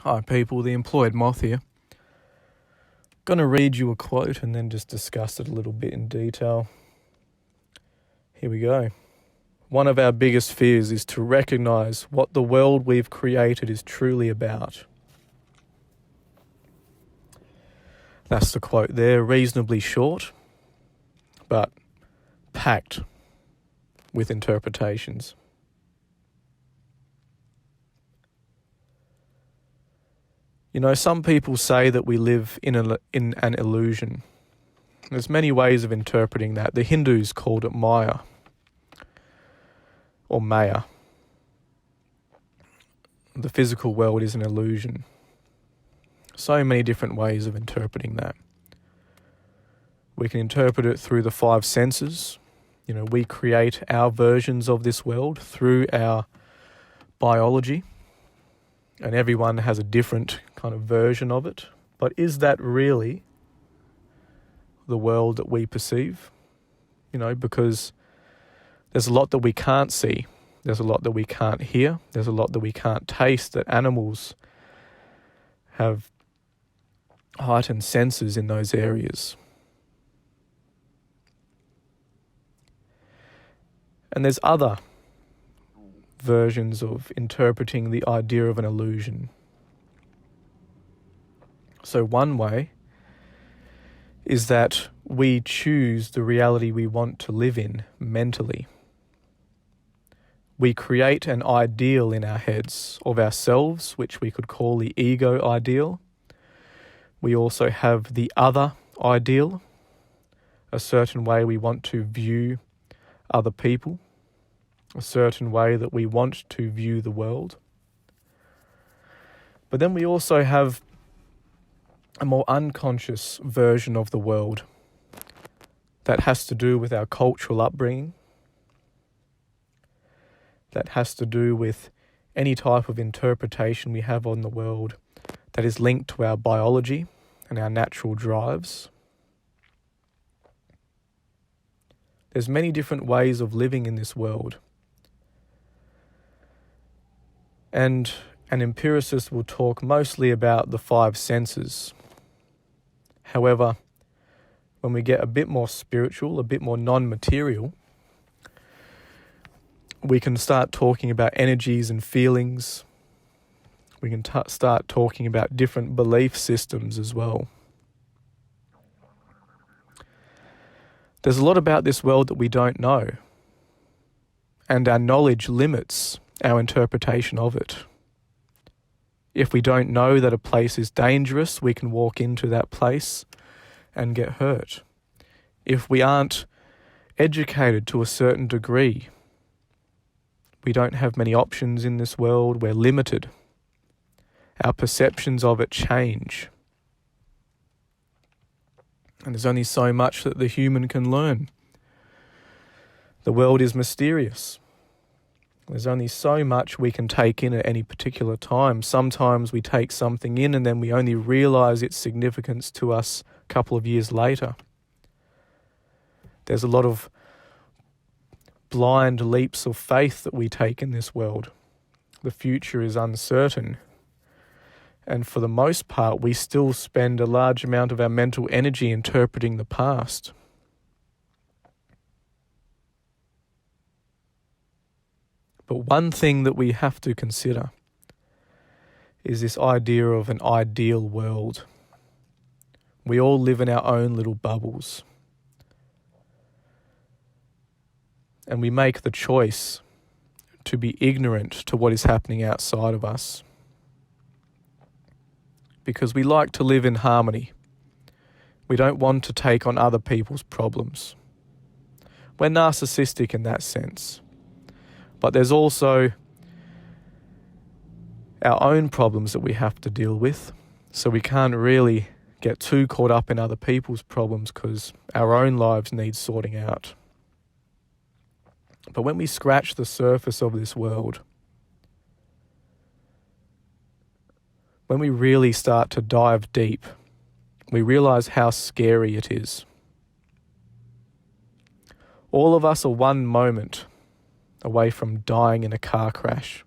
Hi people, the Employed Moth here. Going to read you a quote and then just discuss it a little bit in detail. Here we go. One of our biggest fears is to recognize what the world we've created is truly about. That's the quote there, reasonably short, but packed with interpretations. You know, some people say that we live in an illusion. There's many ways of interpreting that. The Hindus called it Maya or Maya. The physical world is an illusion. So many different ways of interpreting that. We can interpret it through the five senses. You know, we create our versions of this world through our biology. And everyone has a different kind of version of it. But is that really the world that we perceive? You know, because there's a lot that we can't see. There's a lot that we can't hear. There's a lot that we can't taste, that animals have heightened senses in those areas. And there's other versions of interpreting the idea of an illusion. So one way is that we choose the reality we want to live in mentally. We create an ideal in our heads of ourselves, which we could call the ego ideal. We also have the other ideal, a certain way we want to view other people, a certain way that we want to view the world. But then we also have a more unconscious version of the world that has to do with our cultural upbringing, that has to do with any type of interpretation we have on the world that is linked to our biology and our natural drives. There's many different ways of living in this world. And an empiricist will talk mostly about the five senses. However, when we get a bit more spiritual, a bit more non-material, we can start talking about energies and feelings. We can start talking about different belief systems as well. There's a lot about this world that we don't know, and our knowledge limits our interpretation of it. If we don't know that a place is dangerous, we can walk into that place and get hurt. If we aren't educated to a certain degree, we don't have many options in this world, we're limited. Our perceptions of it change. And there's only so much that the human can learn. The world is mysterious. There's only so much we can take in at any particular time. Sometimes we take something in and then we only realize its significance to us a couple of years later. There's a lot of blind leaps of faith that we take in this world. The future is uncertain. And for the most part, we still spend a large amount of our mental energy interpreting the past. But one thing that we have to consider is this idea of an ideal world. We all live in our own little bubbles. And we make the choice to be ignorant to what is happening outside of us. Because we like to live in harmony. We don't want to take on other people's problems. We're narcissistic in that sense. But there's also our own problems that we have to deal with. So we can't really get too caught up in other people's problems because our own lives need sorting out. But when we scratch the surface of this world, when we really start to dive deep, we realize how scary it is. All of us are one moment away from dying in a car crash.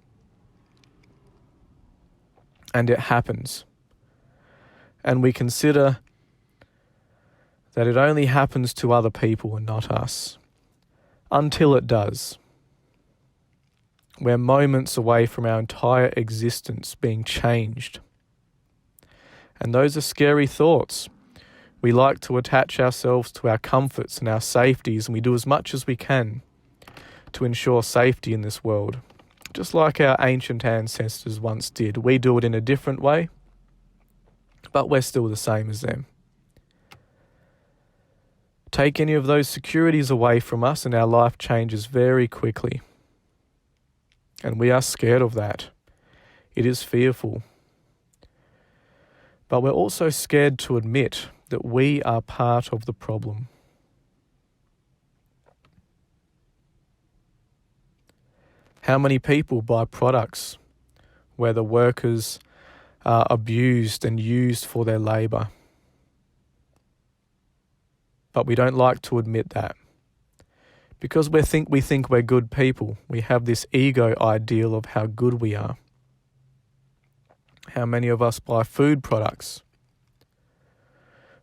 and it happens. And we consider that it only happens to other people and not us, until it does. We're moments away from our entire existence being changed. And those are scary thoughts. We like to attach ourselves to our comforts and our safeties, and we do as much as we can to ensure safety in this world. Just like our ancient ancestors once did. We do it in a different way, but we're still the same as them. Take any of those securities away from us and our life changes very quickly. And we are scared of that. It is fearful. But we're also scared to admit that we are part of the problem. How many people buy products where the workers are abused and used for their labour? But we don't like to admit that. Because we think we're good people. We have this ego ideal of how good we are. How many of us buy food products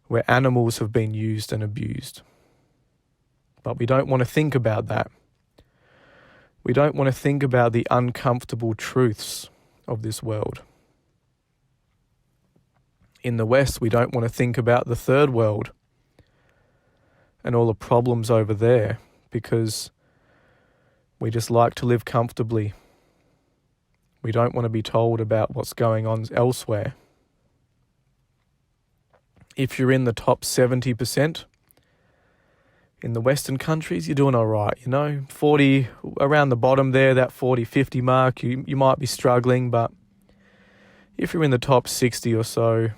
where animals have been used and abused? But we don't want to think about that. We don't want to think about the uncomfortable truths of this world. In the West, we don't want to think about the third world and all the problems over there because we just like to live comfortably. We don't want to be told about what's going on elsewhere. If you're in the top 70%, in the Western countries, you're doing all right. 40, around the bottom there, that 40, 50 mark, you might be struggling, but if you're in the top 60 or so,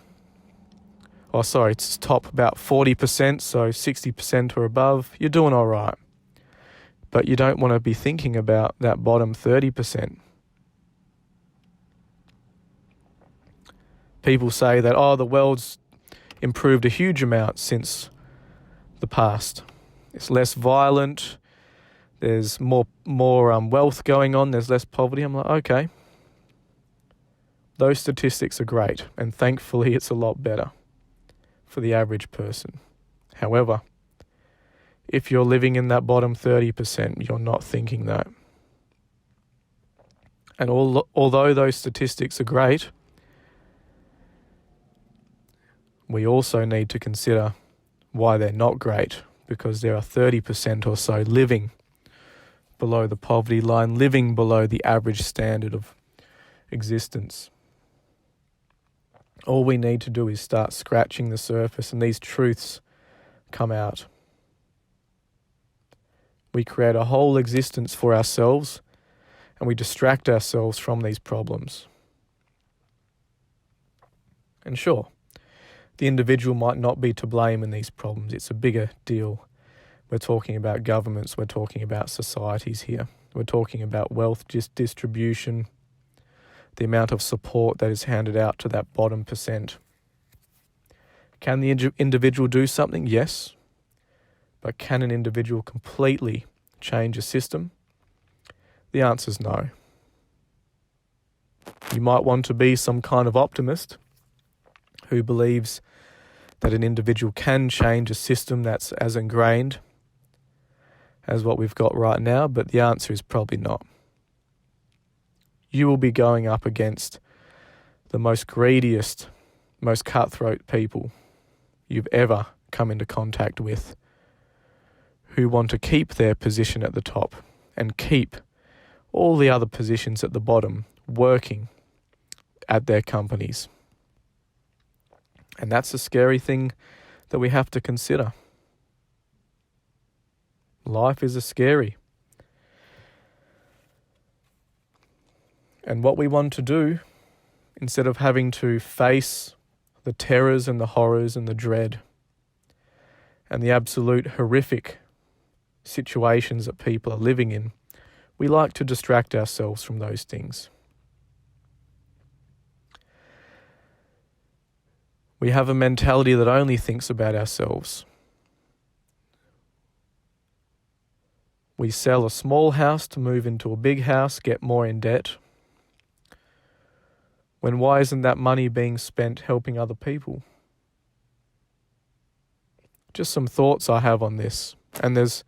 it's top about 40%, so 60% or above, you're doing all right. But you don't want to be thinking about that bottom 30%. People say that, the world's improved a huge amount since the past. It's less violent. There's more wealth going on. There's less poverty. I'm like, okay. Those statistics are great. And thankfully, it's a lot better for the average person. However, if you're living in that bottom 30%, you're not thinking that. And although those statistics are great, we also need to consider why they're not great, because there are 30% or so living below the poverty line, living below the average standard of existence. All we need to do is start scratching the surface and these truths come out. We create a whole existence for ourselves and we distract ourselves from these problems. And sure, the individual might not be to blame in these problems. It's a bigger deal. We're talking about governments. We're talking about societies here. We're talking about wealth distribution, the amount of support that is handed out to that bottom percent. Can the individual do something? Yes. But can an individual completely change a system? The answer is no. You might want to be some kind of optimist who believes that an individual can change a system that's as ingrained as what we've got right now, but the answer is probably not. You will be going up against the most greediest, most cutthroat people you've ever come into contact with, who want to keep their position at the top and keep all the other positions at the bottom working at their companies. And that's a scary thing that we have to consider. Life is scary. And what we want to do, instead of having to face the terrors and the horrors and the dread and the absolute horrific situations that people are living in, we like to distract ourselves from those things. We have a mentality that only thinks about ourselves. We sell a small house to move into a big house, get more in debt. When why isn't that money being spent helping other people? Just some thoughts I have on this. And it's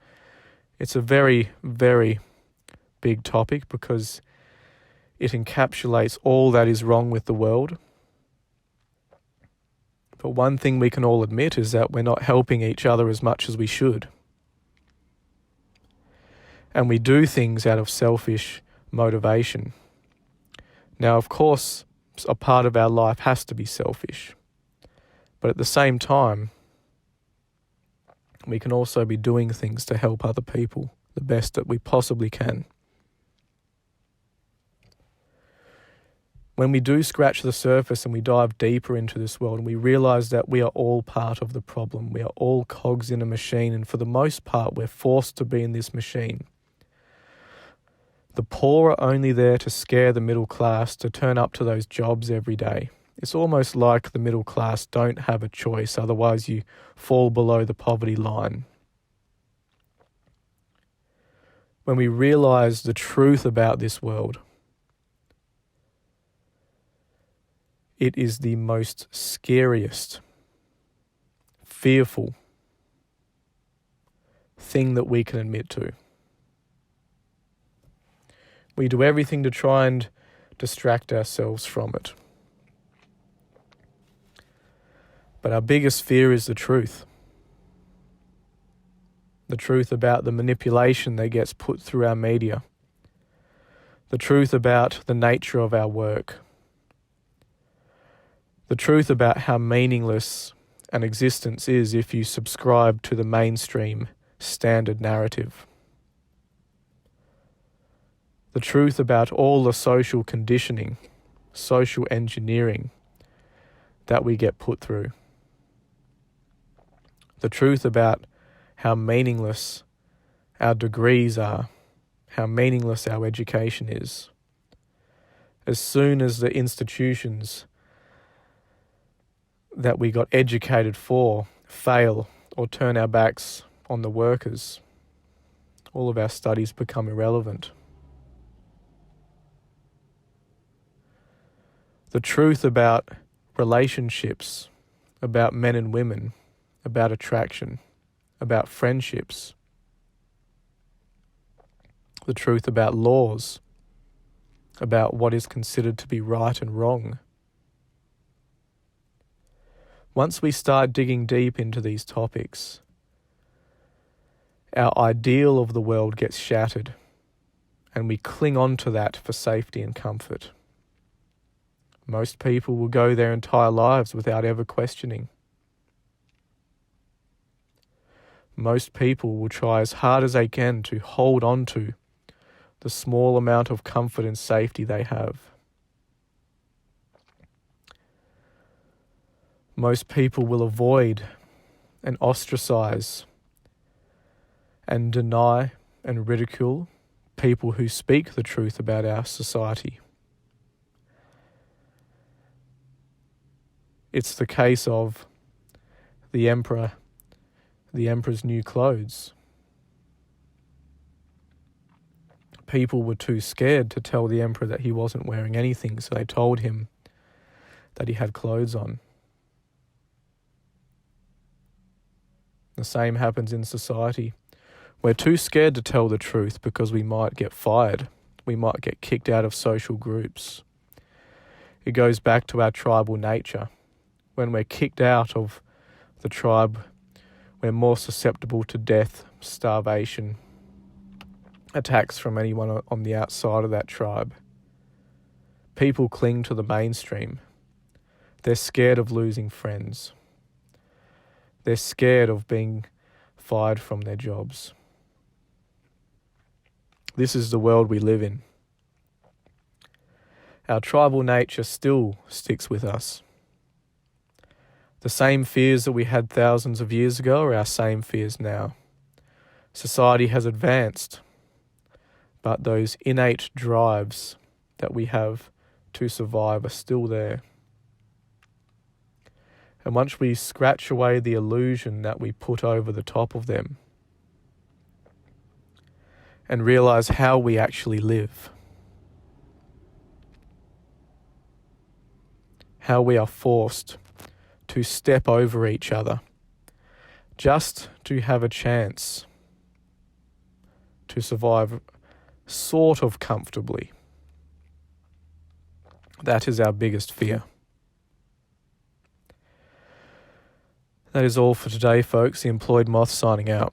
a very, very big topic because it encapsulates all that is wrong with the world. But one thing we can all admit is that we're not helping each other as much as we should. And we do things out of selfish motivation. Now, of course, a part of our life has to be selfish. But at the same time, we can also be doing things to help other people the best that we possibly can. When we do scratch the surface and we dive deeper into this world and we realize that we are all part of the problem, we are all cogs in a machine, and for the most part we're forced to be in this machine. The poor are only there to scare the middle class to turn up to those jobs every day. It's almost like the middle class don't have a choice, otherwise you fall below the poverty line. When we realize the truth about this world, it is the most scariest, fearful thing that we can admit to. We do everything to try and distract ourselves from it. But our biggest fear is the truth. The truth about the manipulation that gets put through our media. The truth about the nature of our work. The truth about how meaningless an existence is if you subscribe to the mainstream standard narrative. The truth about all the social conditioning, social engineering that we get put through. The truth about how meaningless our degrees are, how meaningless our education is. As soon as the institutions that we got educated for fail or turn our backs on the workers, all of our studies become irrelevant. The truth about relationships, about men and women, about attraction, about friendships. The truth about laws, about what is considered to be right and wrong. Once we start digging deep into these topics, our ideal of the world gets shattered, and we cling on to that for safety and comfort. Most people will go their entire lives without ever questioning. Most people will try as hard as they can to hold on to the small amount of comfort and safety they have. Most people will avoid and ostracize and deny and ridicule people who speak the truth about our society. It's the case of the emperor's new clothes. People were too scared to tell the emperor that he wasn't wearing anything, so they told him that he had clothes on. The same happens in society. We're too scared to tell the truth because we might get fired. We might get kicked out of social groups. It goes back to our tribal nature. When we're kicked out of the tribe, we're more susceptible to death, starvation, attacks from anyone on the outside of that tribe. People cling to the mainstream. They're scared of losing friends. They're scared of being fired from their jobs. This is the world we live in. Our tribal nature still sticks with us. The same fears that we had thousands of years ago are our same fears now. Society has advanced, but those innate drives that we have to survive are still there. And once we scratch away the illusion that we put over the top of them and realize how we actually live, how we are forced to step over each other just to have a chance to survive sort of comfortably. That is our biggest fear. That is all for today, folks. The Employed Moth signing out.